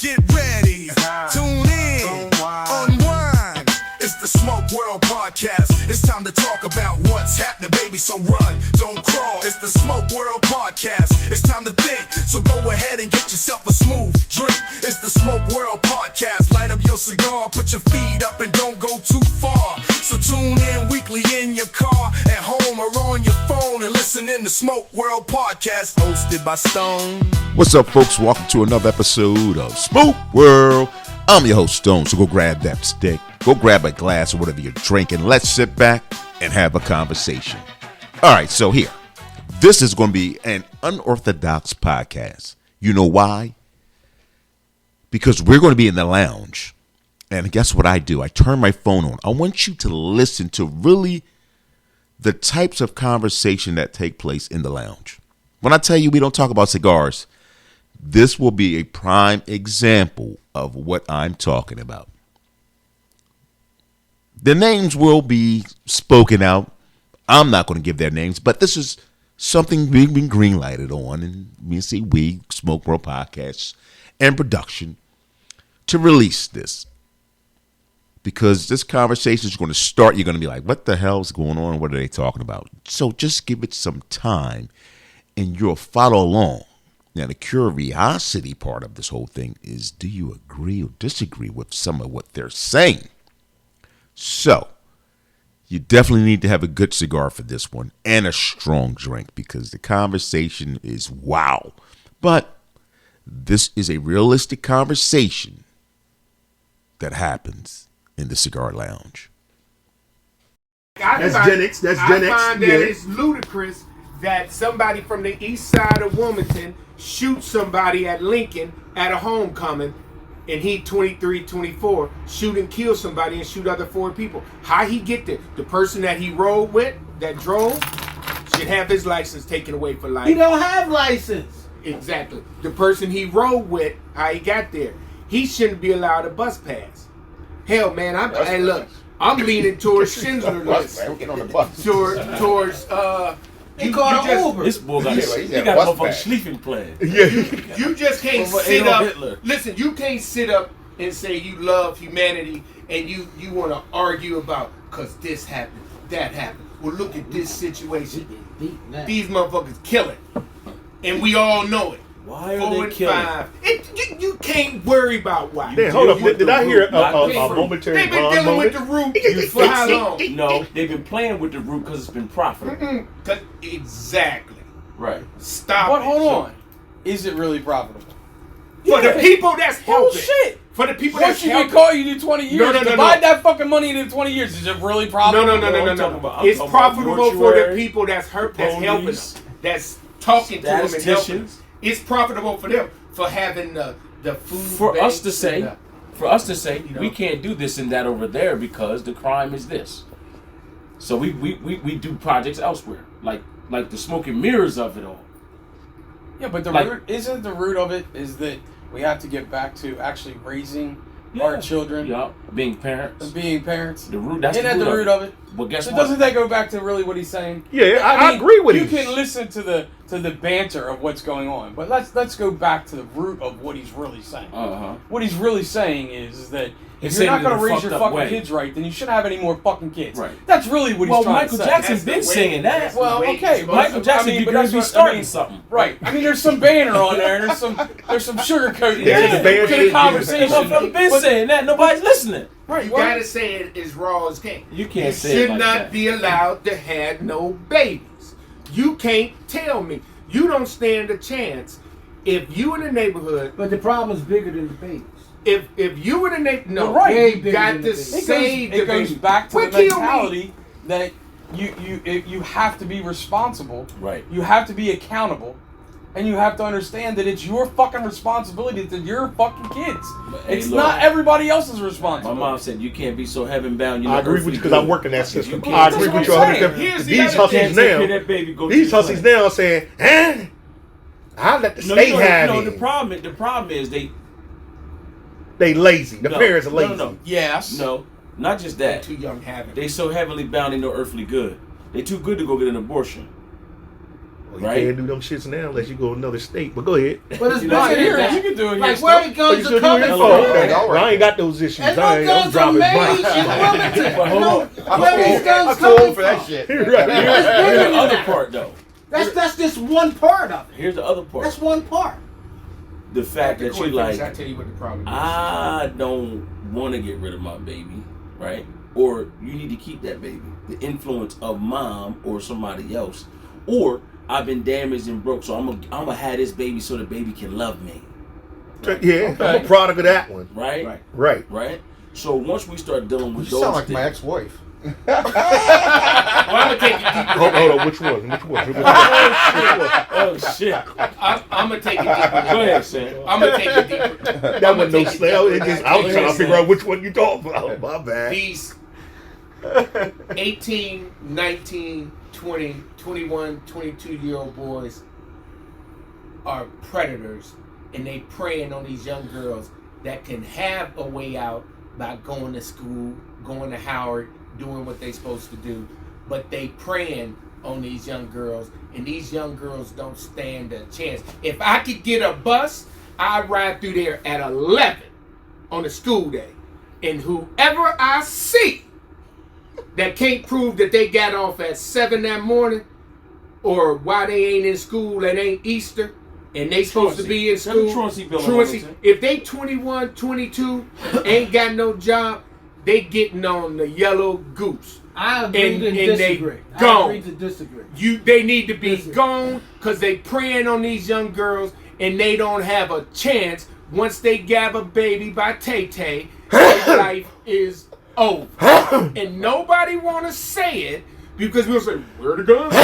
get ready, tune in, unwind. It's the Smoke World Podcast. It's time to talk about what's happening, baby. So run, don't crawl. It's the Smoke World Podcast. It's time to think, so go ahead and get yourself a smooth drink. It's the Smoke World Podcast. Light up your cigar, put your feet up, and don't go too far. So tune in weekly in your car, at home, or on your phone, and listen in the Smoke World Podcast, hosted by Stone. What's up, folks? Welcome to another episode of Smoke World. I'm your host, Stone, so go grab that stick, go grab a glass or whatever you're drinking. Let's sit back and have a conversation. All right, so here. This is going to be an unorthodox podcast. You know why? Because we're going to be in the lounge. And guess what I do? I turn my phone on. I want you to listen to really the types of conversation that take place in the lounge. When I tell you we don't talk about cigars, this will be a prime example of what I'm talking about. The names will be spoken out. I'm not going to give their names, but this is something we've been green-lighted on, and we Smoke World Podcasts and production to release this. Because this conversation is going to start, you're going to be like, what the hell is going on? What are they talking about? So just give it some time, and you'll follow along. Now, the curiosity part of this whole thing is, do you agree or disagree with some of what they're saying? So, you definitely need to have a good cigar for this one and a strong drink because the conversation is wow. But this is a realistic conversation that happens in the cigar lounge. That's Gen X. That's Gen X. I find that it's ludicrous that somebody from the east side of Wilmington shoots somebody at Lincoln at a homecoming, and he 23, 24, shoot and kill somebody and shoot other 4 people. How he get there? The person that he rode with, that drove, should have his license taken away for life. He don't have license. Exactly. The person he rode with, how he got there, he shouldn't be allowed a bus pass. Hell, man, I'm leaning towards Schindler's List. Get on the bus. Towards He called an Uber. This boy got a motherfucking sleeping plan. Yeah. You just can't sit up. Hitler. Listen, you can't sit up and say you love humanity and you want to argue about because this happened, that happened. Well, look at this situation. These motherfuckers killing, and we all know it. Why are they killing? You can't worry about why. Man, hold up. Did I hear a momentary They've been dealing with the root for how long? No, they've been playing with the root because it's been profitable. Exactly. Right. Stop. But hold on. Is it really profitable? For the people that's helping. Bullshit. For the people Once that's you helping. get caught, you do 20 years. No. Divide that fucking money into 20 years. Is it really profitable? No. It's profitable for the people that's hurt, that's helping them, that's talking to them and helping them. It's profitable for them for having the food. For us to say, we can't do this and that over there because the crime is this. So we do projects elsewhere, like the smoke and mirrors of it all. Yeah, but the root of it is that we have to get back to actually raising our children. Yeah, being parents. The root. That's the root of it. Well, guess what? Doesn't that go back to really what he's saying? Yeah, I agree with you. You can listen to the banter of what's going on, but let's go back to the root of what he's really saying. What he's really saying is that if you're not going to raise your fucking kids right, then you shouldn't have any more fucking kids. Right. That's really what he's trying to say. Well, Michael Jackson's been singing that. Well, okay. Michael Jackson, you're going to be starting something. Right. I mean, there's some banter on there, and there's some sugarcoating to the conversation. I've been saying that. Nobody's listening. Right, you gotta say it as raw as can. You can't say it it like that. should not be allowed to have no babies. You can't tell me. You don't stand a chance if you in the neighborhood. But the problem is bigger than the babies. If you in the neighborhood, no, right, you got to save the It goes baby. back to the mentality that you have to be responsible. Right. You have to be accountable. And you have to understand that it's your fucking responsibility to your fucking kids. It's not everybody else's responsibility. My mom said you can't be so heaven bound. I agree with you because I work in that system. You I agree with you 100%. These hussies now are saying, I'll let the state have it. No, the problem is they lazy. The parents are lazy. No. Yes. No, not just that. They're too young to have it. They so heavily bound in no earthly good. They too good to go get an abortion. Well, you can't do them shits now unless you go to another state. But go ahead. But it's bigger than that. You can do it. Like where the guns are coming from. Well, I ain't got those issues. And I no ain't guns are dropping made blanks. in Wilmington. But hold on. Where these guns I'm too coming old for that from? shit. Right. Here's the than other that. part, though. That's just one part of it. Here's the other part. That's one part. The fact that you like, I tell you what the problem is. I don't want to get rid of my baby, right? Or you need to keep that baby. The influence of mom or somebody else. Or I'm been damaged and broke, so I'm gonna have this baby so the baby can love me. Right. Yeah, I'm a product of that one. Right. So once we start dealing with You those sound like things, my ex-wife. Well, I'm gonna take it deeper. Hold on, which one? oh shit! I'm gonna take it deeper. Go ahead, Sam. I'm gonna take it deeper. That wasn't no slell. It just I was trying to figure out which one you talking about. My bad. These 18, 19, 20, 21, 22-year-old boys are predators, and they preying on these young girls that can have a way out by going to school, going to Howard, doing what they supposed to do, but they preying on these young girls, and these young girls don't stand a chance. If I could get a bus, I'd ride through there at 11 on a school day, and whoever I see that can't prove that they got off at 7 that morning, or why they ain't in school and ain't Easter, and they supposed to be in school. Truancy. If they 21, 22, ain't got no job, they getting on the yellow goose. I agree to disagree. Gone. I agree to disagree. They need to be gone because they preying on these young girls, and they don't have a chance once they grab a baby by Tay-Tay. Their life is over. And nobody want to say it because we'll say, where the guns?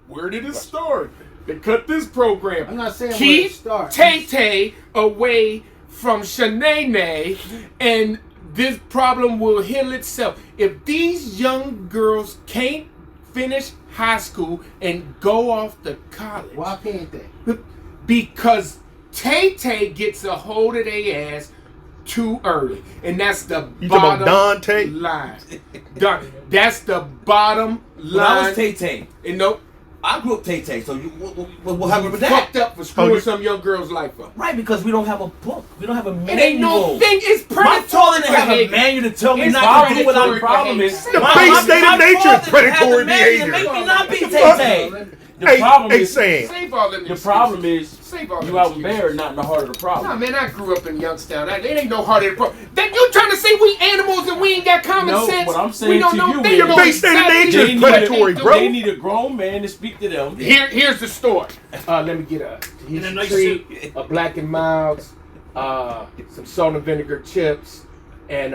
Where did it start? They cut this program. I'm not saying keep where it starts. Tay-Tay away from Shanae, and this problem will heal itself. If these young girls can't finish high school and go off to college, Why can't they? because Tay-Tay gets a hold of their ass too early, and that's the You talking about bottom Dante? line. That's the bottom line. When I was Tay-Tay, And no, I grew up Tay-Tay, so what happened with fucked that? up for screwing some young girl's life up. Right, because we don't have a book. We don't have a manual. It ain't no thing. It's My predatory father didn't have a behavior. manual to tell me It's not to do what predatory I'm problem is. behavior. The base state of nature is predatory To behavior. make me not be Tay-Tay. the problem Hey, is Sam. Save all them the excuses. problem is Save all you them out in excuses. Barrett, not in the heart of the Nah, problem. man, I grew up in Youngstown. It ain't no harder to problem. That you trying to say we animals and we ain't got common No, sense? what I'm saying we don't to know you they is- know The base state of exactly nature what is they predatory, do. bro. They need a grown man to speak to them. Here's the story. Let me get a tree, a Black and Milds, some salt and vinegar chips, and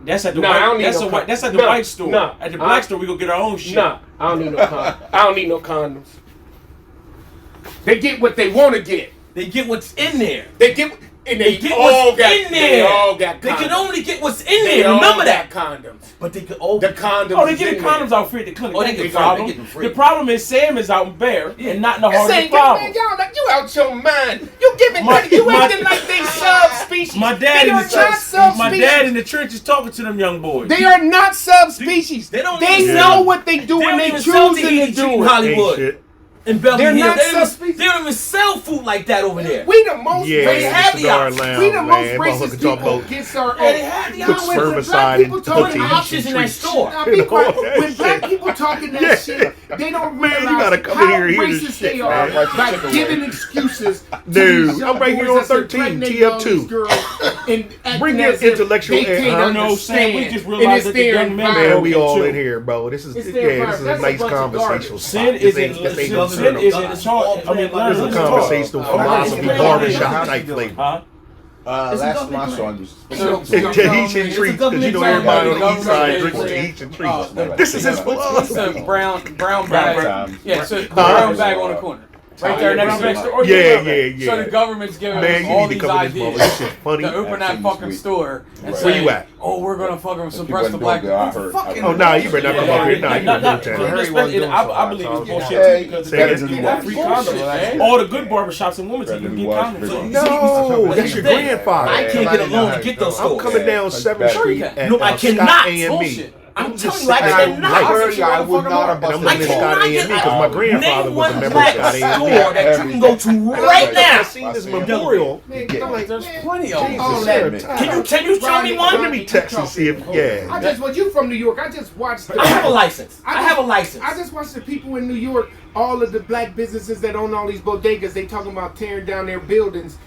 That's at the Nah, I don't white. need That's no the white. con- That's at the Nah, white store. nah. At the black store, we go get our own shit. nah, I don't need no condoms. I don't need no condoms. They get what they want to get. They get what's in there. They get, and they Get all what's got. in They there. all got. They Condoms. can only get what's in They there. all Remember got that. condoms. But they can all The condoms. Oh, they is get the in condoms there. out free at the clinic. Oh, they That's get the free. problem. They get them free. The problem is Sam is out in Bear and not in the heart This of the ain't good, problem. man. Y'all like you out your mind. You giving My- you my- acting like they subspecies. My They dad in are the not trench. subspecies. My dad in the trenches talking to them young boys. They are not subspecies. They don't They even know sell- what they do They and don't they even sell choosing to to eat do in it. Ain't Hollywood. shit. In Beverly They're Hills. not They don't even- subspecies. they don't even sell food like that over there. We the most Yeah, racist. the have the cigar option. lounge, We the most man. racist Motherfucker talk people about against our Yeah, they own. have the When option. black spermicide people and talking Haitian options in that treats. store. Now, be And all quiet. that When black shit. people talking that Yeah. shit, they don't Man, you realize gotta come how in here and hear this racist shit, they man. are Right, by chicken giving wing. excuses. to Dude, these young I'm right here boys on that's 13, impregnating TF2. all these girls and acting Bring your as if intellectual they can't and- I know, Sam, we understand. just And realized it's that the their young men- environment. Man, we all too. in here, bro. This is It's yeah, their this is environment. a That's a nice bunch of conversational garbage. spot. Sin This isn't ain't this ain't sin no isn't journal. taught. I mean, This is a learn conversational philosophy Huh? barbershop type flavor. Huh? Last my son used It's Tahitian treats, because you know everybody on the east side drinks Tahitian treats. This is his It's philosophy. a brown Brown bag. time. Yeah, so the brown bag on the corner. Right there next to it. Or Yeah, you yeah, So the yeah. government's giving Man, us you all need to these come in this ideas motherfucker. This shit funny. to open that That's fucking sweet. store and Right. say, Where you at? oh, we're gonna fucking suppress the wasn't black doing good, I people. heard. Fucking Oh, nah, you better not come up here. Nah, you not, don't not, do I that. believe it's bullshit Hey, too, because better they than got what? free condoms. All the good barbershops in Wilmington, you can get condoms. No, that's your I grandfather. can't get a loan to get those I'm stores. coming down 7th Sure Street you can. at No, I Scott cannot. A&B. Bullshit. I'm telling you, I cannot. I would not have And I'm busted looking at it Scott off. A&E because my grandfather Name was a one member of black Scott A&E. store that you can go to right now. I seen this memorial. I'm like, There's plenty of them. Jesus, that. Can you tell me one? Let me text and see if, Well, you from New York. I just watched. I have a license. I have a license. I just watched the people in New York. All of the black businesses that own all these bodegas. They talking about tearing down their buildings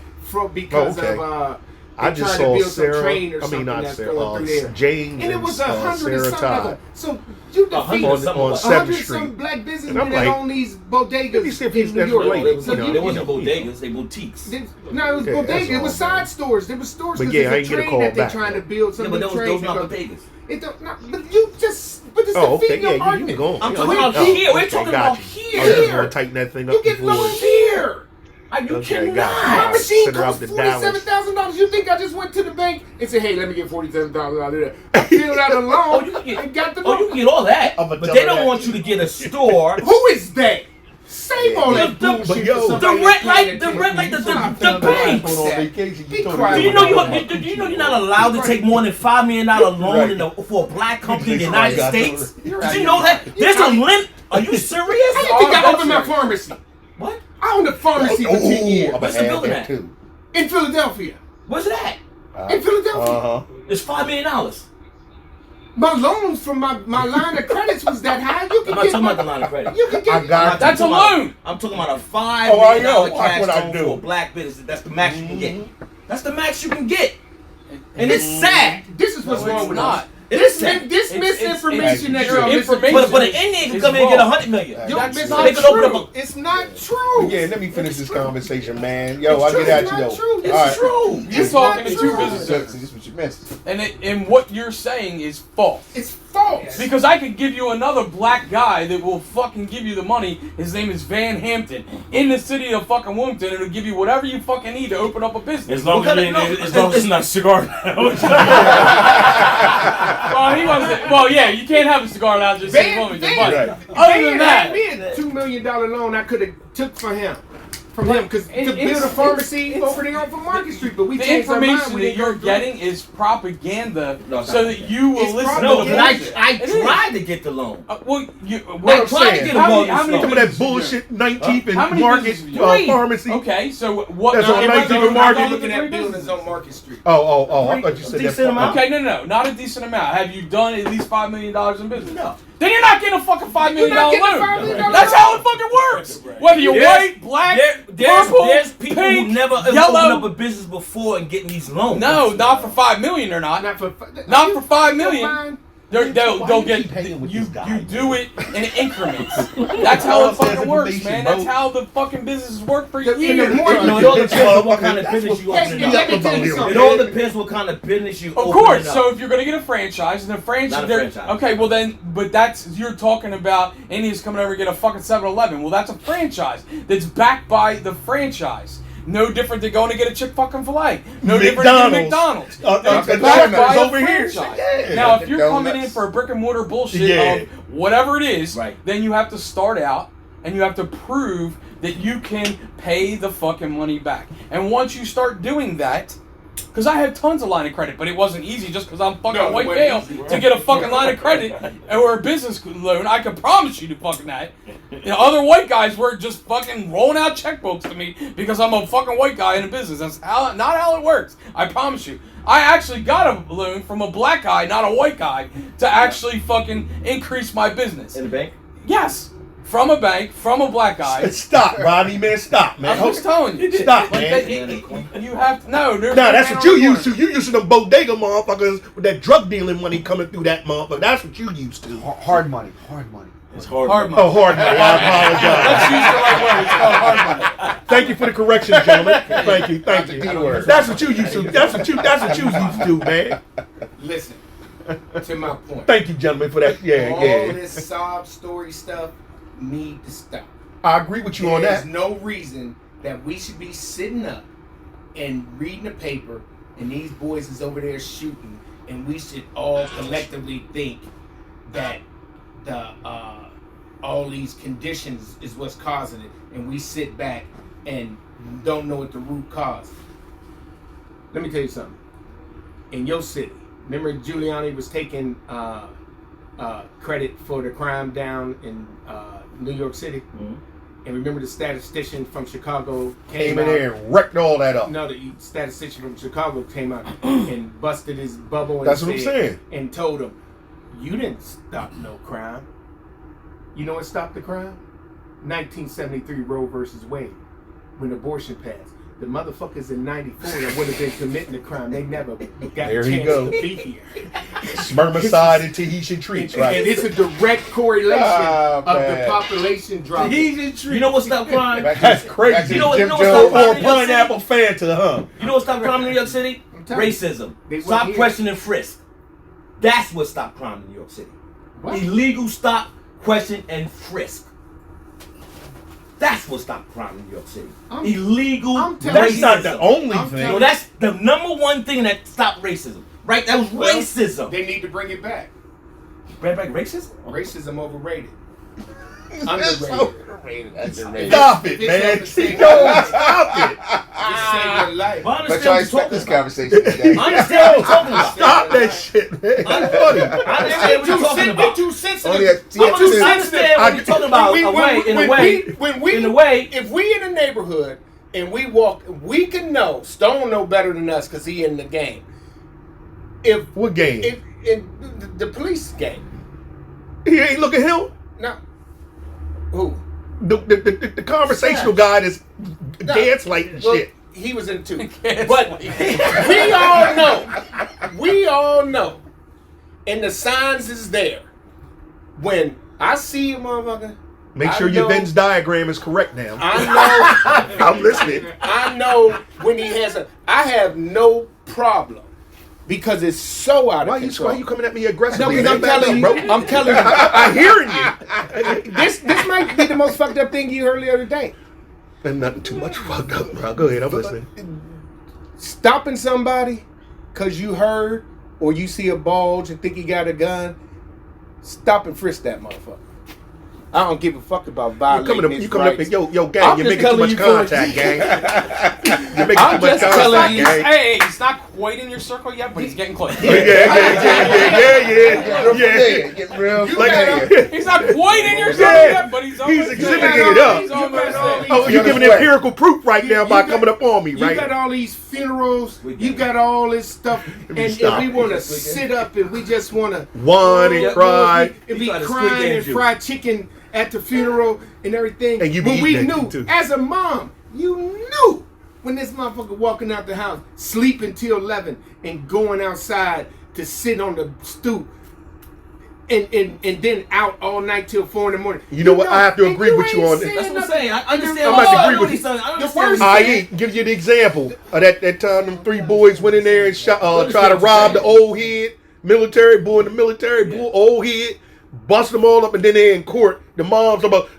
because of. I just trying to saw build some Sarah. train or I mean, not that's Sarah. going through there. James And it was and 100 and Sarah something. Todd. So you defeat on 7th 100 Street. some black And businessmen I'm that like, own these bodegas let me see if he's in New that's York. related. So They wasn't bodegas, they boutiques. No, it was Okay, bodegas. that's It was all, man. side stores. There was stores But because yeah, I there's ain't a get a train call that they're back, trying to though. build. Some Yeah, of but the those trains. not that go- bodegas. It don't. Not, but you just. But it's Oh, defeating okay, your yeah, you argument. can go. I'm Yeah, talking about oh, here. We're okay, talking got about you. here. I was just want to tighten that thing up You get before. loans here. You Okay, got My it. machine Send her out costs to Dallas. $47,000. You think I just went to the bank and said, "Hey, let me get $47,000 out of there"? I filled out a loan. you can get, and got the you loan. can get all that, I'ma but tell they her don't that. want you to get a store. Who is that? Save all that The- bullshit. yo, for The somebody rent that's like paying the attention. rent like the banks. Going on vacation, Be you told quiet. me Do you know about do you know you're not allowed to take more than $5 million loan for a black company in the United States? Did you know that? There's a limit. Are you serious? How you think I opened my pharmacy? What? I owned a pharmacy for 10 years I'm What's gonna the add building that at? too. in Philadelphia. What's that? In Philadelphia. It's $5 million. My loans from my line of credits was that high. You I'm can not get talking about the line of credit. You can get. I got That's a loan. I'm talking about a $5 Oh, I million know. That's cash what I loan do. for a black business. That's the max you can get. That's the max you can get. And it's sad. This is what's No, wrong it's with not. us. It This is sad. this misinformation that your y'all information. listen But an Indian can It's come in and get wrong. $100 million. Yo, That's it's not not true. true. It's not true. Yeah, let me finish this conversation, man. Yo, It's I'll true. get at It's you not though. true. It's All right. true. You're It's talking not to true. two business owners, This is what you missed. and what you're saying is false. It's false. Because I could give you another black guy that will fucking give you the money. His name is Van Hampton. In the city of fucking Wilmington, it'll give you whatever you fucking need to open up a business. As long as it's not cigar. Well, he wasn't. Well, yeah, you can't have a cigar lounge in the city of Wilmington. But other than that, me a $2 million loan I could have took for him. From him, because to build a it's- pharmacy it's- over there off of Market Street, but we the changed our mind. information We that didn't you're go through. getting is propaganda, No, it's so not. that you will It's listen No, to the but bullshit. I It is. tried to get the loan. Well, you. I Well, tried to get a how mortgage many loan. Some of that bullshit 19th How and many Market businesses you got? pharmacy. Okay, so what? That's on if I 19th go- and Market. I'm Looking at three buildings businesses. on Market Street. Oh, I thought you said Decent that. amount. Okay, no, not a decent amount. Have you done at least $5 million in business? No. Then you're not getting a fucking $5 million not getting a loan. $5 million That's how it fucking works. Whether you're white, black, purple, There's people pink, who never opened yellow. up a business before and getting these loans. No, not for $5 million. They're not. Not for $5 million. They'll Why you get keep hanging with you. this guy, You man? do it in increments. That's how it fucking works, information, man. bro. That's how the fucking businesses work for In the years. morning, No, it all depends on what kind of business you Hey, open let me up. tell you something. It all depends what kind of business you Of open course. up. So if you're gonna get a franchise, and the franchise, Not a they're- franchise. okay, well then, but that's you're talking about Indians coming over and get a fucking 7-Eleven. Well, that's a franchise that's backed by the franchise. No different than going to get a Chick-fucking-Filet. No different than McDonald's. It's and backed China's by a over here. franchise. Yeah. Now, if you're Donuts. coming in for a brick and mortar bullshit Yeah. of whatever it is, Right. then you have to start out and you have to prove that you can pay the fucking money back. And once you start doing that, because I had tons of line of credit, but it wasn't easy just because I'm fucking No, it white wasn't male easy, right? to get a fucking line of credit or a business loan. I can promise you to fucking that. You know, other white guys were just fucking rolling out checkbooks to me because I'm a fucking white guy in a business. That's not how it works. I promise you. I actually got a loan from a black guy, not a white guy, to actually fucking increase my business. In the bank? Yes. From a bank, from a black guy. Stop, Rodney, man. Stop, man. I'm just telling you. Stop, Like, man. you have to, no. Nah, that's what you used to. You used to them bodega motherfuckers with that drug dealing money coming through that motherfucker. That's what you used to. Hard money. Hard money. It's hard. Hard money. Oh, hard money. I apologize. Let's use the right word. It's called hard money. Thank you for the correction, gentlemen. Thank you. Not the D word. That's what you used to. That's what you used to, man. Listen, to my point. Thank you, gentlemen, for that. Yeah, All yeah. this sob story stuff need to stop. I agree with you on There's that. no reason that we should be sitting up and reading the paper and these boys is over there shooting and we should all collectively think that the all these conditions is what's causing it and we sit back and don't know what the root cause. Let me tell you something. In your city, remember Giuliani was taking credit for the crime down in New York City. And remember the statistician from Chicago came in out there and wrecked all that up. No, the statistician from Chicago came out and busted his bubble. And That's what I'm saying. And told him, "You didn't stop no crime. You know what stopped the crime? 1973 Roe versus Wade, when abortion passed. The motherfuckers in 94 that would have been committing the crime, they never got There a he chance go. to be here." Spermicide and Tahitian treats, right? And it's a direct correlation of the man. population dropping. You know what stopped crime? That's crazy. You know what Or stopped crime in New York pineapple Fanta, huh? You know what stopped crime in New York City? telling you. Racism. They Stop weren't questioning frisk. That's what stopped crime in New York City. What? Illegal stop, question, and frisk. That's what stopped crime in New York City. Illegal racism. That's not the only thing. No, that's the number one thing that stopped racism. Right? That was racism. They need to bring it back. Bring back racism? Racism overrated. Underrated. Stop it, man. Stop it. Just save your life. But But y'all expect this conversation today. I understand what you're talking about. Stop that shit, man. That's funny. I understand what you're talking about. Too sensitive. Only at- I understand what you're talking about. If we in a neighborhood and we walk, we can know. Stone know better than us because he in the game. What game? If in the police game. He ain't look at him. No. Who? The conversational guy that's gaslighting Well, shit. he was in two. But we all know. And the signs is there. When I see a motherfucker, Make sure your Venn diagram is correct now. I know. I'm listening. I know when he has I have no problem. Because it's so out of control. Why you coming at me aggressively? No, because I'm telling you. I'm hearing you. This might be the most fucked up thing you heard the other day. And nothing too much fucked up, bro. Go ahead, I'm listening. Stopping somebody because you heard or you see a bulge and think he got a gun, stop and frisk that motherfucker. I don't give a fuck about violating his You coming up rights. and yo, gang, you're making too much contact, gang. You're making too much contact, gang. Hey, he's not quite in your circle yet, but he's getting close. Yeah. Get real He's not quite in your circle yet, but he's almost exhibiting there. it up. He's almost there. Oh, you're giving empirical proof right now by coming up on me, You right? got all these funerals, you got all this stuff, and stop we it. want to sit up and we just want to Whine and cry. and be You try to crying squeak and at you. fried chicken at the funeral and everything. And you be but we eating that knew, too. as a mom, you knew when this motherfucker walking out the house, sleeping till 11 and going outside to sit on the stoop. And then out all night till 4 in the morning. You know what? I have to and agree with you ain't on saying that. That's what I'm nothing. saying. I understand I'm all about to agree what with he's you. saying. I The understand. worst- I give you the example of that time them three boys went in there and shot, try to rob the old head, military boy in the military, boy, old head, bust them all up, and then they're in court. The mom's about,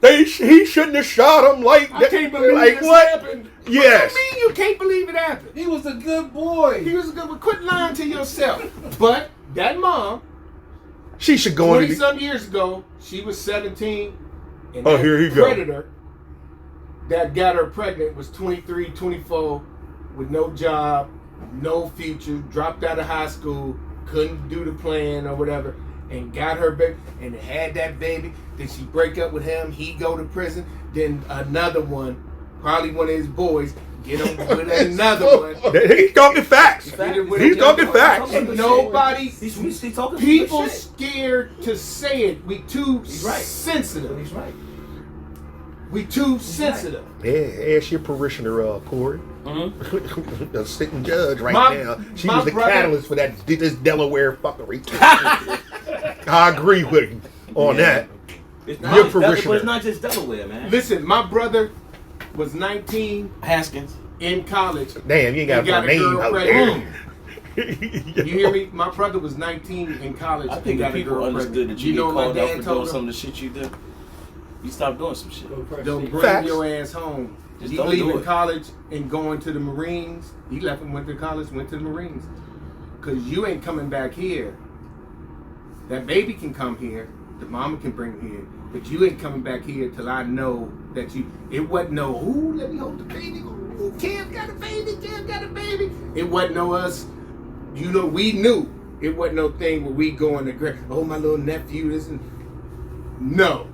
he shouldn't have shot him like I that. can't believe like this what? happened. Yes. What do you mean you can't believe it happened? He was a good boy. He was a good one. Quit lying to yourself. But that mom, She should go in. 20-some years ago, she was 17. And Oh, that here he go. predator that got her pregnant was 23, 24, with no job, no future, dropped out of high school, couldn't do the plan or whatever, and got her baby, and had that baby. Then she break up with him, he go to prison. Then another one, probably one of his boys, get him with another one. He's talking facts. Get him with He's another talking one. facts. And nobody, He's talking people shit. scared to say it. We too right. sensitive. He's right. We too sensitive. Yeah, ask your parishioner, Corey. The sitting judge right My- now. She my was the brother- catalyst for this Delaware fuckery. I agree with him on that. It's Your not just Delaware, parishioner. but it's not just Delaware, man. Listen, my brother was 19 Haskins. in college. Damn, you ain't got He got a a name girl out pregnant. there. You hear me? My brother was 19 in college. I and think got if a people girl understood pregnant. that you know get what called my out dad for doing told some him? of the shit you do, you stop doing some shit. Don't bring Facts. your ass home. Just He don't do leaving it. college and going to the Marines. He left and went to college, went to the Marines. Because you ain't coming back here. That baby can come here. The mama can bring him here. But you ain't coming back here till I know that you... It wasn't no, ooh, let me hold the baby. Ooh, Kev got a baby. Kev got a baby. It wasn't no us. You know, we knew. It wasn't no thing where we go in the grave. Oh, my little nephew, this and no,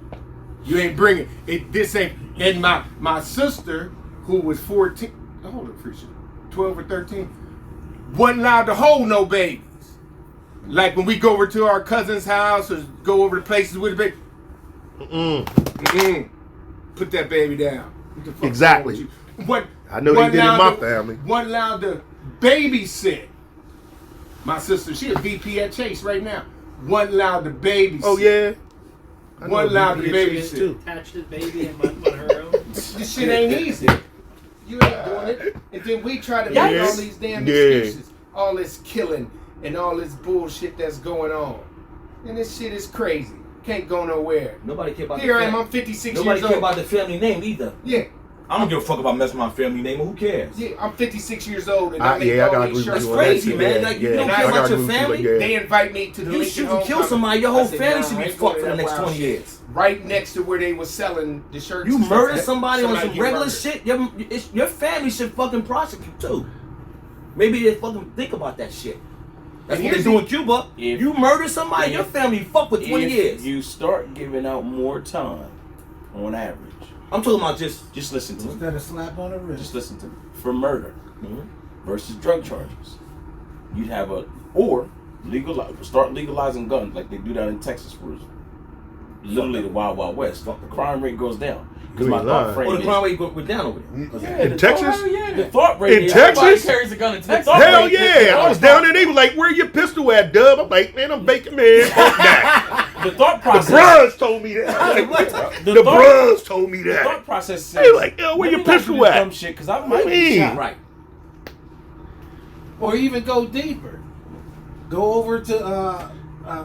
you ain't bringing it. This ain't. And my sister, who was 14, hold on, 12 or 13, wasn't allowed to hold no babies. Like when we go over to our cousin's house or go over to places with the baby. Put that baby down. What the fuck Exactly. wrong with you? What? I know they did in my family. Wasn't allowed to babysit. My sister, she a VP at Chase right now. Wasn't allowed to babysit. Oh yeah. Wasn't allowed to babysit. Attached to the baby and on her own. This shit ain't easy. You ain't doing it. And then we try to make all these damn excuses. All this killing and all this bullshit that's going on. And this shit is crazy. Can't go nowhere. Nobody care about Here the I am, family. I'm 56 Nobody years care old. about the family name either. Yeah. I don't give a fuck about messing with my family name. Who cares? Yeah, I'm 56 years old and I make I all gotta these agree with shirts. you on crazy, that, man. Like, you don't care about your family? They invite me to the You Lincoln shoot and homecoming. kill somebody, your whole I said, family nah, should I be ain't going fucked for to the that next wild 20 shit. years. Right next to where they was selling the shirts. You and stuff murder that somebody on some get regular murdered. shit, your family should fucking prosecute too. Maybe they fucking think about that shit. That's what they do in Cuba. If- You murder somebody, your family fucked for 20 If years. you start giving out more time, on average, I'm talking about just listen to me. Instead of slap on the wrist. Just listen to me. For murder versus drug charges, you'd have start legalizing guns like they do down in Texas, where it's literally the Wild Wild West. The crime rate goes down. Because my thought frame the is, crime rate went down over there. In Texas? the thought rate In is Texas? Nobody carries a gun in Texas. Hell yeah! I was down there. They were like, "Where your pistol at, Dub?" I'm like, "Man, I'm baking, man. Fuck that." The thought The process. bros told me that. I was like, what? The The thought- bros told me The thought that. process says, They like, yo, where let your me not do pistol this at? dumb shit, because I might What be you shot. mean? Right. Or even go deeper. Go over to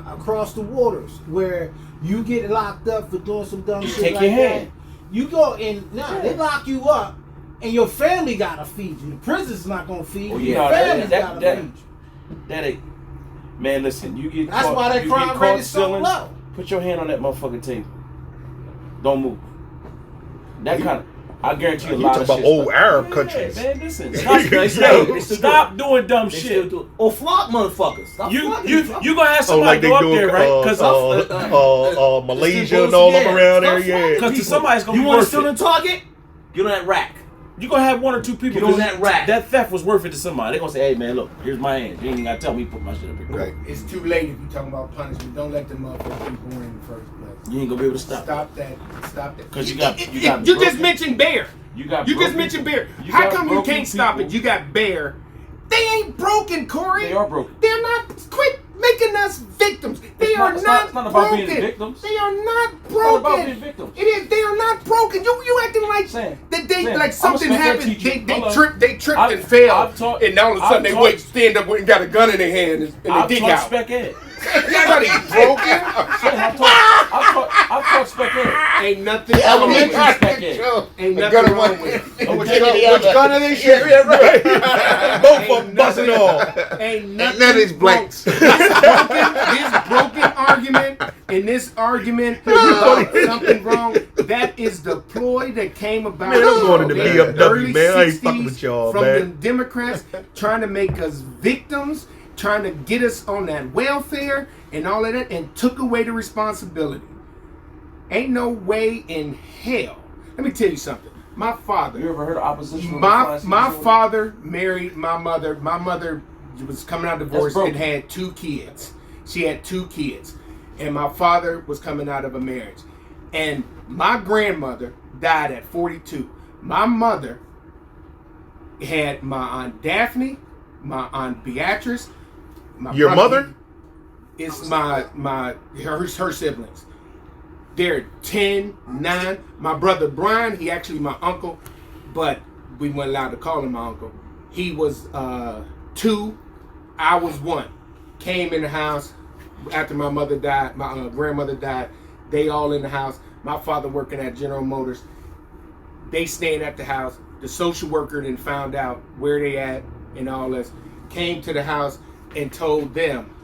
across the waters where you get locked up for doing some dumb shit take like your that. hand. You go and they lock you up, and your family gotta feed you. The prison's not gonna feed you. Oh, Your yeah, family's that- gotta that- feed you. That ain't. Man, listen, you get That's caught, why that you crime get rate caught is so stealing, low. Put your hand on that motherfucking table. Don't move. That kind of, I guarantee you a You lot talking of about shit. old Arab countries. Man, listen. Yo. Stop doing dumb They shit. still do it. Or flog motherfuckers. Stop flogging You motherfuckers. gonna have Oh, somebody like they go up doing there, right? Because Malaysia and all them around there. Stop Yeah. flogging Because people. somebody's gonna You be want to worth steal it. in Target? Get on that rack. you're gonna have one or two people Get on 'cause that rack. that theft was worth it to somebody. They're gonna say, hey man, look, here's my hand. You ain't even gotta tell me to put my shit up here. Right. It's too late if you're talking about punishment. Don't let them motherfuckers be born in the first place. You ain't gonna be able to stop. Stop that. Stop that. 'Cause you got You broken- just mentioned Bear. You got You just broken- mentioned Bear. you How got come you broken can't stop people. it? You got Bear. They ain't broken, Corey. They are broken. They're not. Quit making us victims. They It's are not- it's not, not about broken. being victims. They are not not broken. about being victims. It is. They are not broken. You acting like Sam, that. They Sam, like something I'm a spec happened. teacher. They Hold on. tripped. They tripped I've- and failed. I've taught- and now all of a sudden I've they taught- wait, stand up and got a gun in their hand and they I've dig taught out. spec ed. Everybody broken. I've taught spec ed. Ain't nothing. Elementary Spec ed. Ain't The nothing gun of wrong one. with it. Oh, Which take gun- the other. which gun are they shooting? Yeah, right. Both of them busting off. Ain't None nothing. of these blanks. This broken argument and this argument about something wrong. That is the ploy that came about. Man, I'm going to the in BMW, early man. I ain't 60s fucking with y'all, from man. the Democrats trying to make us victims, trying to get us on that welfare and all of that, and took away the responsibility. Ain't no way in hell. Let me tell you something. My father. You ever heard of opposition? My father married my mother. My mother was coming out divorced broken. and had 2 kids. She had 2 kids. And my father was coming out of a marriage. And my grandmother died at 42. My mother had my Aunt Daphne, my Aunt Beatrice. Your brother- mother? It's her siblings. They're 10, 9. My brother Brian, he actually my uncle, but we weren't allowed to call him my uncle. He was 2, I was 1. Came in the house after my mother died, my grandmother died. They all in the house. My father working at General Motors. They staying at the house. The social worker then found out where they at and all this. Came to the house and told them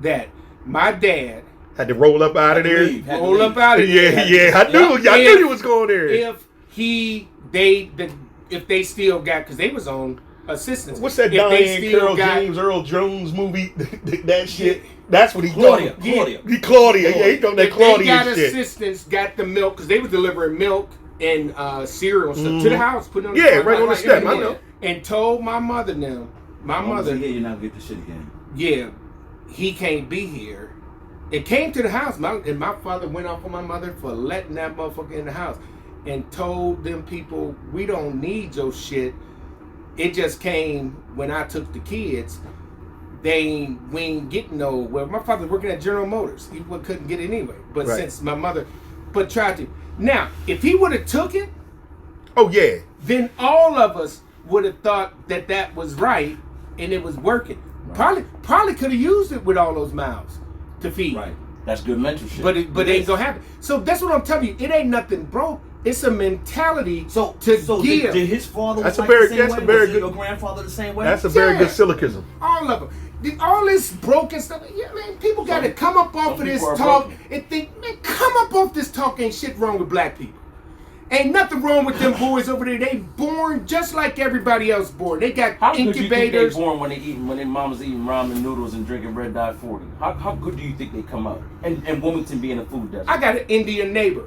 that my dad Had to roll up out of there. roll up out of Yeah, there. yeah. I knew you was going there. If they still got, because they was on assistants. What's that If they Diane still Carroll got- James Earl Jones movie? That shit. That's what he Claudia. doing. Claudia. Claudia. Yeah, he doing that If Claudia they got shit. assistants, got the milk because they were delivering milk and cereal and stuff to the house, putting on the Yeah, front, right on the like step. I everything. know. And told my mother now, my mother, you're not gonna get the shit again. yeah, he can't be here. It came to the house, and my father went off on my mother for letting that motherfucker in the house, and told them people, we don't need your shit. It just came when I took the kids. We ain't getting no. Well, my father was working at General Motors. He couldn't get it anyway. But Right. since my mother, tried to. Now, if he would have took it, Oh yeah. then all of us would have thought that was right and it was working. Right. Probably could have used it with all those mouths to feed. Right. That's good mentorship. But it ain't gonna happen. So that's what I'm telling you. It ain't nothing broke. It's a mentality So give. did his father That's was a like very- the same that's way? a very Was good- your grandfather the same way? That's a very Yeah. good syllogism. All of them. All this broken stuff. Yeah, man, people got to come up off of this people are talk broken. and think, man, come up off this talk. Ain't shit wrong with black people. Ain't nothing wrong with them boys over there. They born just like everybody else born. They got How good do you think they incubators. born when their mama's eating ramen noodles and drinking Red Dye 40? How good do you think they come out? And Wilmington being a food desert. I got an Indian neighbor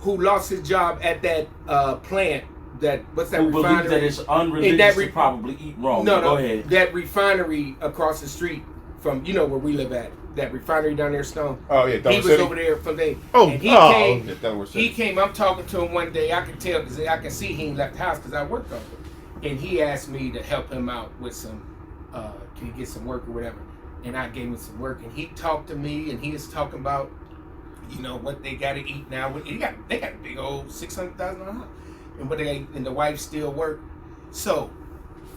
who lost his job at that plant. What's that Who refinery? believes that it's unreligious In that to probably eat wrong. No, Go ahead. That refinery across the street from where we live at. That refinery down there, Stone. Oh, yeah, He Delaware was City. over there from there. Oh, and he oh. came. Yeah, Delaware City. He came. I'm talking to him one day. I can tell because I can see he ain't left the house because I worked on him. And he asked me to help him out with some. Can he get some work or whatever? And I gave him some work. And he talked to me, and he is talking about, what they got to eat now. They got a big old $600,000 house, and and the wife still work. So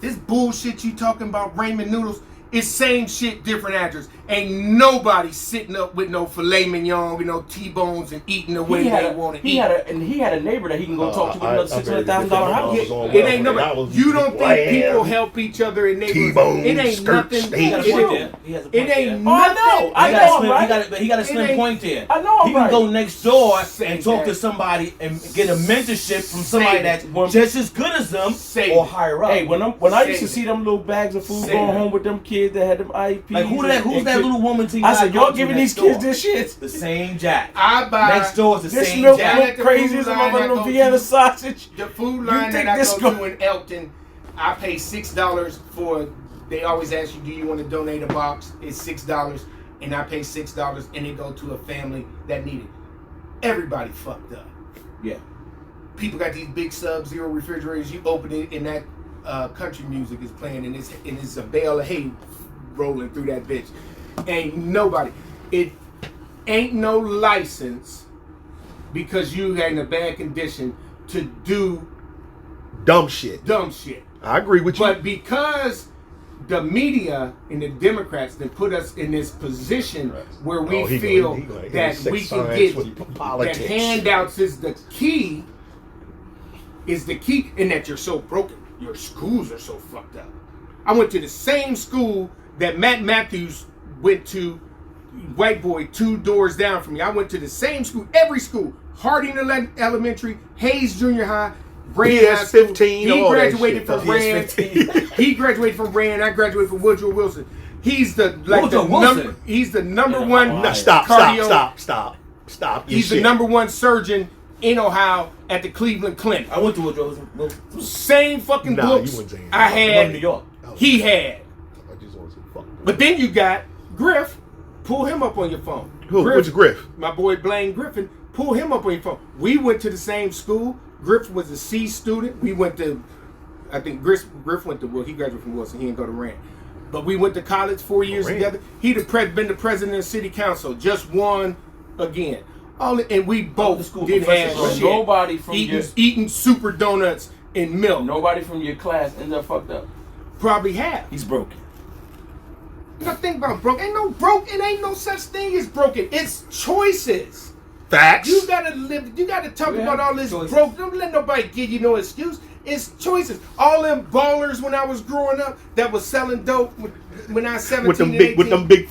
this bullshit you talking about ramen noodles. It's same shit, different address. Ain't nobody sitting up with no filet mignon, T-bones and eating the way they want to eat. He had a neighbor that he can go talk to with another $600,000 house. It ain't nobody. You don't think people help each other in neighborhoods? T-bones, It ain't skirt nothing. steak. He got a point there. He has a point It ain't there. nothing. I know, right? He got a It slim ain't- point there. I know, He can right. go next door Say and talk that. to somebody and get a mentorship from somebody Say that's that. just as good as them Say or that. higher up. Hey, when I used to Say see them little bags of food Say going that. home with them kids that had them IEPs. Like who's that and little woman to you? I said, gotta y'all go to giving next these kids door? this shit. The same jack. I buy Next door is the This same milk jack. look crazy as a little Vienna sausage. the food line think that I this go go- to in Elkton. I pay $6 for. They always ask you, do you want to donate a box? It's $6, and I pay $6, and it go to a family that need it. Everybody fucked up. Yeah. People got these big Sub-Zero refrigerators. You open it, and that country music is playing, and it's a bale of hay rolling through that bitch. Ain't nobody. It ain't no license because you had in a bad condition to do Dumb shit. dumb shit. I agree with you. But because the media and the Democrats that put us in this position where we Oh, he feel gonna hit that sex we can science get with politics. that handouts is the key, and that you're so broken. Your schools are so fucked up. I went to the same school that Matt Matthews went to, white boy 2 doors down from me. I went to the same school, every school. Harding Elementary, Hayes Junior High, Rand High School. PS-15, He all that graduated shit, from though. Rand. He graduated from Rand. I graduated from Woodrow Wilson. He's the Woodrow Wilson? He's the number one. No, stop. He's the number one surgeon in Ohio at the Cleveland Clinic. I went to a Joe's. Same fucking Nah, books you wouldn't say I that. I went had. to New York. He had. I just want to say fuck. But then you got Griff. Pull him up on your phone. Who? Which Griff? My boy Blaine Griffin. Pull him up on your phone. We went to the same school. Griff was a C student. We went to, I think Griff went to, he graduated from Wilson. He didn't go to Rand. But we went to college 4 years Rand. together. He'd been the president of city council. Just won again. And we both school did professors, have right? shit. Nobody from eating super donuts and milk. Nobody from your class ends up fucked up. Probably have. He's broken. You gotta think about broke. Ain't no broke. It ain't no such thing as broken. It's choices. Facts. You gotta live. You gotta talk about all this choices. broke. Don't let nobody give you no excuse. It's choices. All them ballers when I was growing up that was selling dope when I was 17 with them and big, 18. with them big.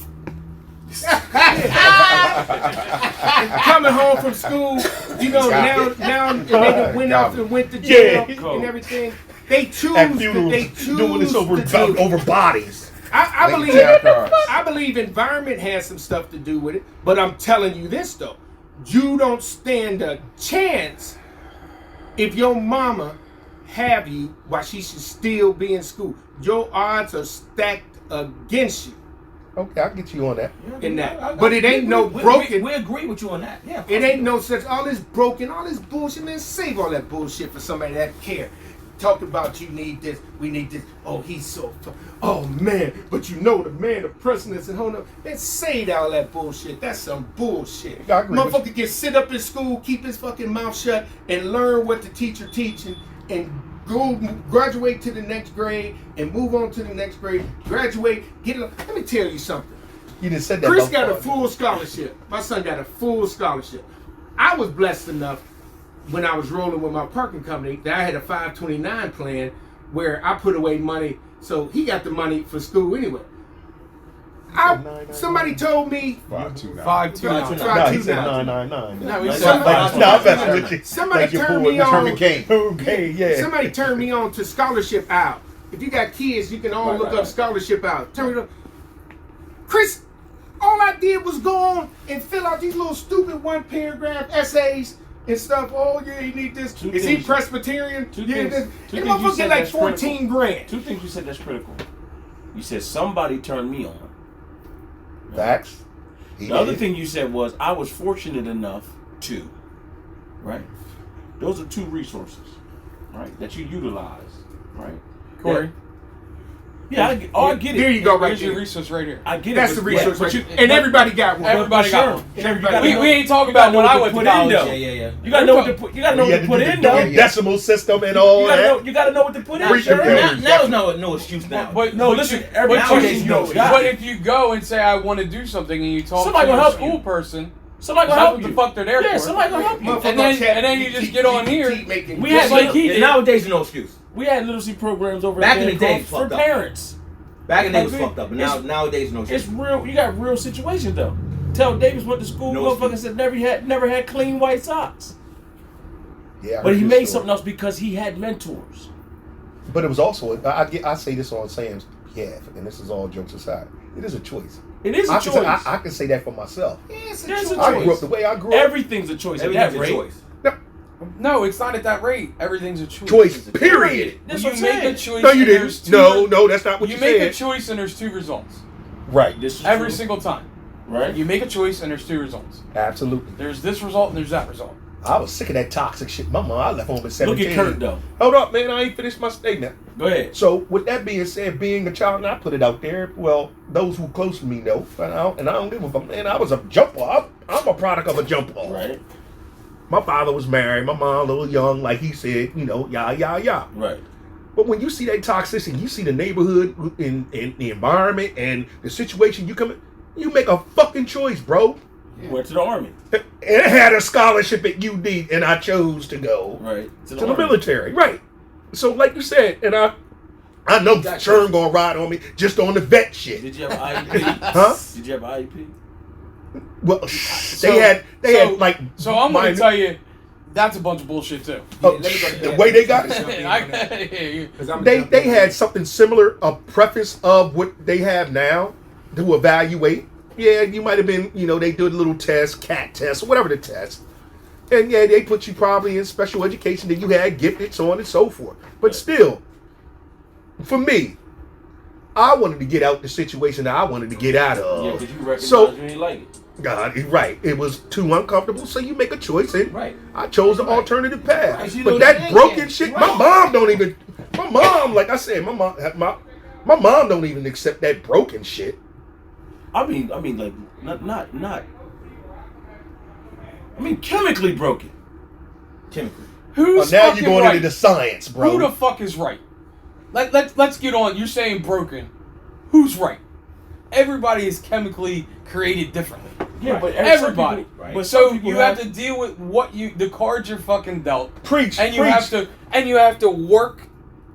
Coming home from school, now they went off and went to jail and everything. they choose at funerals they choose doing this over to do it. over bodies. I believe environment has some stuff to do with it, but I'm telling you this though, you don't stand a chance if your mama have you while she should still be in school. Your odds are stacked against you. Okay, I'll get you on that. In that, but it ain't no broken. We agree with you on that. Yeah, It ain't no such all this broken, all this bullshit. Man, save all that bullshit for somebody that care. Talk about you need this, we need this. Oh, he's so. Oh man, but you know the man, the president's and hold up. Man, save all that bullshit. That's some bullshit. I agree with Motherfucker can sit up in school, keep his fucking mouth shut, and learn what the teacher teaching, and go graduate to the next grade, and move on to the next grade. Graduate, get it. Let me tell you something. You just said that. Chris got a full scholarship. My son got a full scholarship. I was blessed enough when I was rolling with my parking company that I had a 529 plan where I put away money, so he got the money for school anyway. Somebody told me 529. He said 999. No, he said somebody turned me on. Okay, yeah. Somebody turned me on to scholarship out. If you got kids, you can all look up scholarship out. Turn it on. Chris, all I did was go on and fill out these little stupid one paragraph essays and stuff. Oh yeah, you need this. Is he Presbyterian? Yeah, this. And motherfucker get like 14 grand. Two things you said that's critical. You said somebody turned me on. Facts. The other thing you said was I was fortunate enough to. Right? Those are two resources, right, that you utilize, right? Corey. Yeah, I get it. There you go, right Here's there. your resource right here. I get it. That's the resource, but right there. And everybody got one. Everybody got one. And everybody We ain't talking about when I went to college. Yeah. You gotta know what to put. You gotta know what to put in though. Decimal system and all that. You gotta know what to put in. Now no excuse now. But listen, nowadays, but if you go and say I want to do something and you talk Somebody to gonna a help school you. person, Somebody gonna that's help what you. the fuck they're there Yeah, for. somebody gonna help you. And then you just get on here. We had like he did. Nowadays, no excuse. We had literacy programs over Back there in the day, for fucked up. parents. Back in the day was Okay. fucked up, but nowadays no excuse. It's real. You got real situations though. Tell Davis went to school. No Motherfucker said never had clean white socks. Yeah, I But heard he this made story. something else because he had mentors. But it was also I say this on Sam's behalf, and this is all jokes aside. It is a choice. It is a choice. I can say that for myself. It's a choice. I grew up the way I grew up. Everything's a choice. At that rate. No, it's not at that rate. Everything's a choice. Choice, period. That's You what I'm make a saying. choice. No, you and there's didn't. two No, that's not what you You make a said. choice and there's two results. Right. This is Every true. single time. Right. You make a choice and there's two results. Absolutely. There's this result and there's that result. I was sick of that toxic shit. My mom, I left home at 17. Look at Kurt though. Hold up, man. I ain't finished my statement. Go ahead. So, with that being said, being a child, and I put it out there, well, those who close to me know, and I don't give a fuck. Man, I was a jumper. I'm a product of a jumper. Right. My father was married. My mom a little young, like he said, yah. Right. But when you see that toxicity, you see the neighborhood and the environment and the situation you come in, you make a fucking choice, bro. Went to the army. And I had a scholarship at UD, and I chose to go Right. to the military. Right. So, like you said, and I know Sherm gonna ride on me just on the vet shit. Did you have an IEP? Huh? Did you have an IEP? Well, they had like. So I'm going to tell you, that's a bunch of bullshit too. The way they got it. They They had something similar, a preface of what they have now to evaluate. Yeah, you might have been, they did a little test, CAT test, or whatever the test. And yeah, they put you probably in special education, that you had gifted, so on and so forth. But still, for me, I wanted to get out the situation that I wanted to get out of. Yeah, because you recognize So, you ain't like it. God, right. It was too uncomfortable, so you make a choice, and Right. I chose the alternative path. Right. You But know that the broken end. shit, Right. my mom, like I said, my mom don't even accept that broken shit. I mean, like not. I mean, chemically broken. Chemically. Who's Now fucking you're going right? into the science, bro. Who the fuck is right? Let's get on. You're saying broken. Who's right? Everybody is chemically created differently. Yeah, but Everybody. Right. But So some people you have to deal with the cards you're fucking dealt. Preach, And you preach. have to work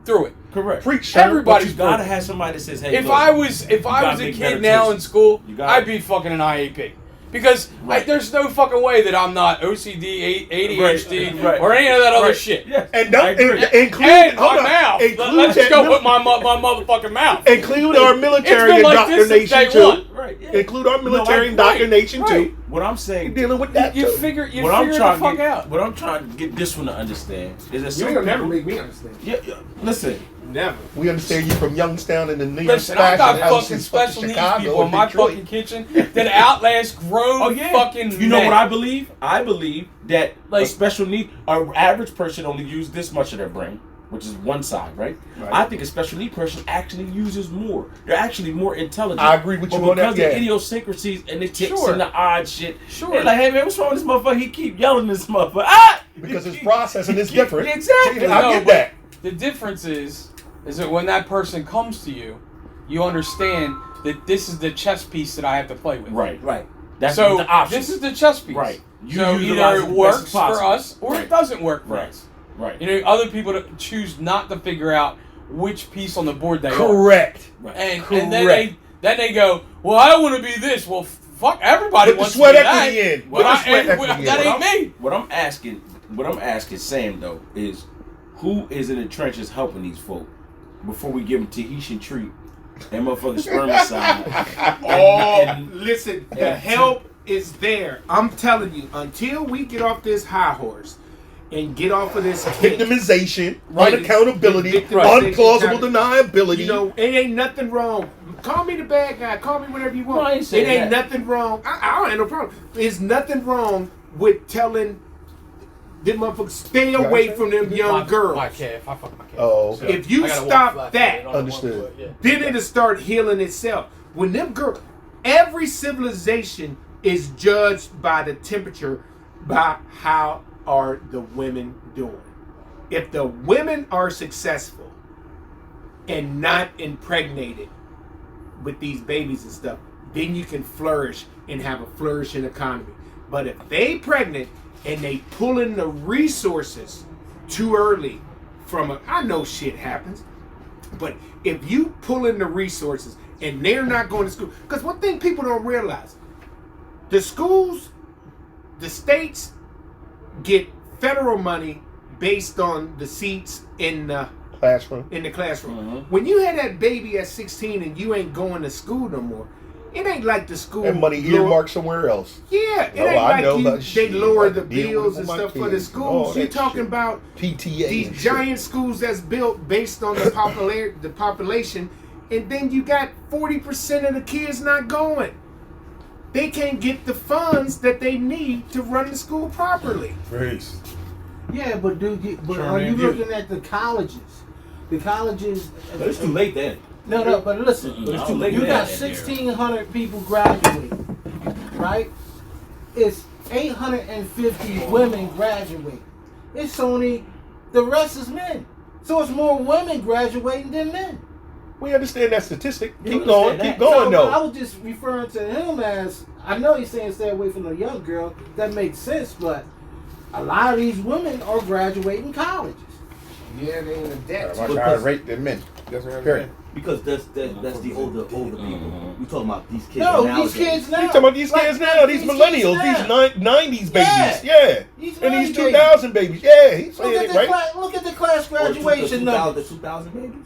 through it. correct. Preach, Sherm. Everybody's You gotta broken. have somebody that says, "Hey, If look, I was gotta a make better kid now choices. in school, You gotta- I'd be fucking an IAP. Because there's no fucking way that I'm not OCD, ADHD, or any of that other shit. Yes. And don't include my mouth. Let's just go with my motherfucking mouth. Include our military It's been like this since indoctrination day too. one. Right. Yeah. Include our military indoctrination too. What I'm saying, Dealing with that You too. figure the what fuck out. I'm trying to get this one to understand is that You ain't gonna never make me understand. Yeah, listen. Never. We understand you from Youngstown in the New York Listen, I got fashion fucking houses, special needs Chicago, people in and my Detroit. fucking kitchen that outlast grown fucking You know men. what I believe? I believe that a Like- special need, an average person only uses this much of their brain, which is one side, right? I think a special need person actually uses more. They're actually more intelligent. I agree with you But on that, because yeah. the idiosyncrasies and the tics Sure. and the odd shit. Sure. They're like, hey man, what's wrong with this motherfucker? He keep yelling this motherfucker. Ah! Because his processing is different. Exactly. I No, get but that. The difference is that when that person comes to you, you understand that this is the chess piece that I have to play with. Right. That's So the option. this is the chess piece. Right. You So utilize either it it best works as for possible. us or Right. it doesn't work for Right. us. Right. You know, other people that choose not to figure out which piece on the board they are. Correct. And then they go, well, I want to be this. Well, fuck, everybody Put the wants sweat to be equity that. in. But Put the sweat equity that in. ain't me. What I'm asking Sam though is, who is in the trenches helping these folk before we give them Tahitian treat and motherfucking spermicide? Listen, the help is there. I'm telling you, until we get off this high horse and get off of this kick, Victimization, Right. unaccountability, Victimization, unplausible deniability. you know, it ain't nothing wrong. Call me the bad guy. Call me whatever you want. No, I ain't it saying ain't that. nothing wrong. I don't have no problem. There's nothing wrong with telling them motherfuckers stay away from them young girls. My calf. I fuck my calf. Oh, okay. If you I gotta walk stop flat that, footed on Understood. one foot, yeah. then it'll start healing itself. When them girls, every civilization is judged by the temperature, by how are the women doing. If the women are successful and not impregnated with these babies and stuff, then you can flourish and have a flourishing economy. But if they pregnant and they pull in the resources too early from I know shit happens, but if you pull in the resources and they're not going to school, because one thing people don't realize, the schools, the states get federal money based on the seats in the Classroom. classroom. When you had that baby at 16 and you ain't going to school no more, it ain't like the school. And money earmarked somewhere else. Yeah, it Oh, ain't I know like that they shit. lower I the deal with bills it and with my stuff for the kids and all schools. You're that talking shit. about PTA. these and shit. giant schools that's built based on the population, and then you got 40% of the kids not going. They can't get the funds that they need to run the school properly. Grace. Yeah, but are you looking at the colleges? The colleges. But it's too late then. No, but listen. But it's too late You then. got 1,600 people graduating, right? It's 850 women graduating. It's only the rest is men. So it's more women graduating than men. We understand that statistic. You Keep going. understand Keep that? going, So, I though. was just referring to him as, I know he's saying stay away from the young girl. That makes sense, but a lot of these women are graduating colleges. Yeah, they in a debt. Much higher rate than men. That's what I'm Period. saying. Because that's the older people. We talking about these kids No, nowadays. these kids now. You talking about these kids now, these millennials, these 90s babies, yeah. These And these 90s babies. 2000 babies, yeah. He's Look saying at, it the right. look at the class Or graduation the numbers. 2000 babies.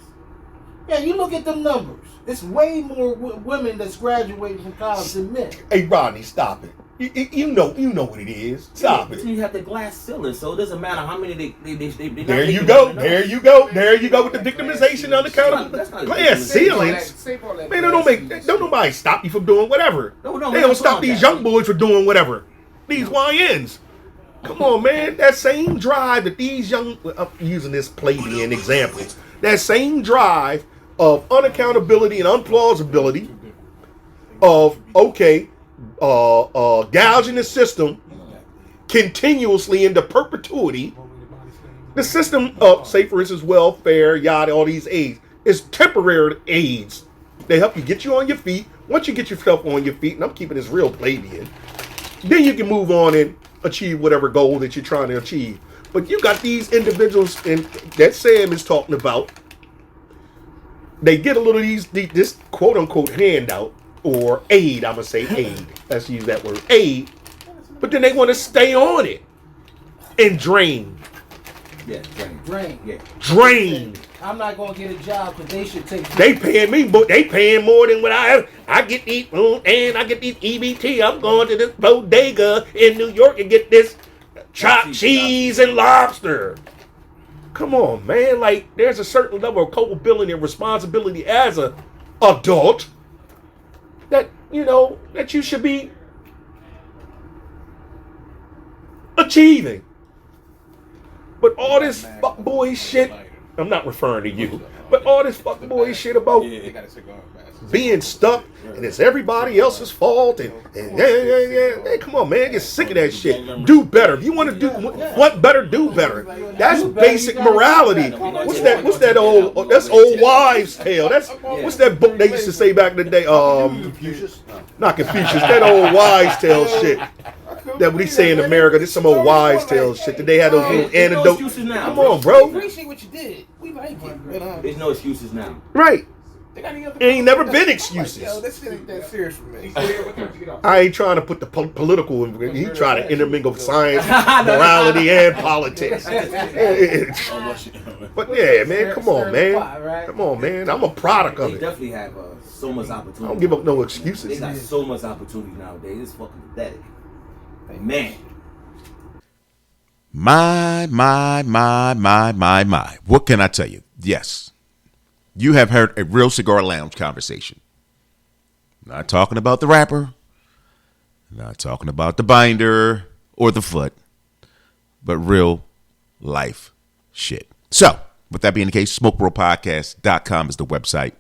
Yeah, you look at them numbers. It's way more women that's graduating from college than men. Hey, Rodney, stop it. You know what it is. Stop But it. you have the glass ceiling, so it doesn't matter how many they There you go. There you go. There you go with the victimization unaccountable. That's not a Glass victimization. ceilings. Save all that Man, glass don't nobody stop you from doing whatever. No, They we're don't not stop talking these that. young boys from doing whatever. These YNs. Come on, man. That same drive that these young, I'm using this plebeian example, that same drive of unaccountability and unplausibility of, okay, gouging the system continuously into perpetuity. The system of, say for instance, welfare, yada, all these aids, is temporary aids. They help you get you on your feet. Once you get yourself on your feet, and I'm keeping this real plebeian, then you can move on and achieve whatever goal that you're trying to achieve. But you got these individuals and that Sam is talking about. They get a little of this quote unquote handout, or aid. I'm gonna say aid. Let's use that word, aid. But then they want to stay on it and drain. Yeah, Drain. Yeah. Drain. I'm not gonna get a job because they should take. They paying me, but they paying more than what I have. I get these, and I get these EBT. I'm going to this bodega in New York and get this chopped cheese and lobster. Come on, man. Like, there's a certain level of culpability and responsibility as a adult that, you know, that you should be achieving. But all this fuckboy shit, I'm not referring to you, but all this fuckboy shit about being stuck and it's everybody else's fault and yeah. Hey, come on, man, get sick of that shit. Do better. If you want to do what better, do better. That's basic morality. What's that old? That's old wives' tale. What's that book they used to say back in the day? Confucius? Not Confucius. That old wives' tale shit. That what he say in America, this some old wise tale shit. That they had those little anecdotes. Come on, bro. Appreciate what you did. We like it. There's no excuses now. Right. It ain't never been excuses. Yo, this shit ain't that serious for me. I ain't trying to put the political in. He trying to intermingle science, morality, and politics. But yeah, man, come on, man. Come on, man. I'm a product of They it. definitely have so much opportunity. I don't give up no They excuses. got so much opportunity nowadays. It's fucking pathetic. Man. My. What can I tell you? Yes. You have heard a real cigar lounge conversation. Not talking about the wrapper, not talking about the binder or the foot, but real life shit. So, with that being the case, SmokeWorldPodcast.com is the website.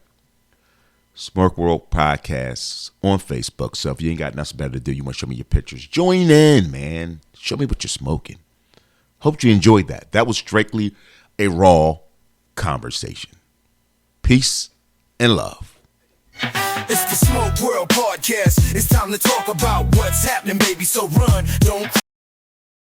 Smoke World Podcasts on Facebook. So if you ain't got nothing better to do, you want to show me your pictures, join in, man. Show me what you're smoking. Hope you enjoyed that. That was strictly a raw conversation. Peace and love. It's the Smoke World Podcast. It's time to talk about what's happening, baby. So run, don't cry.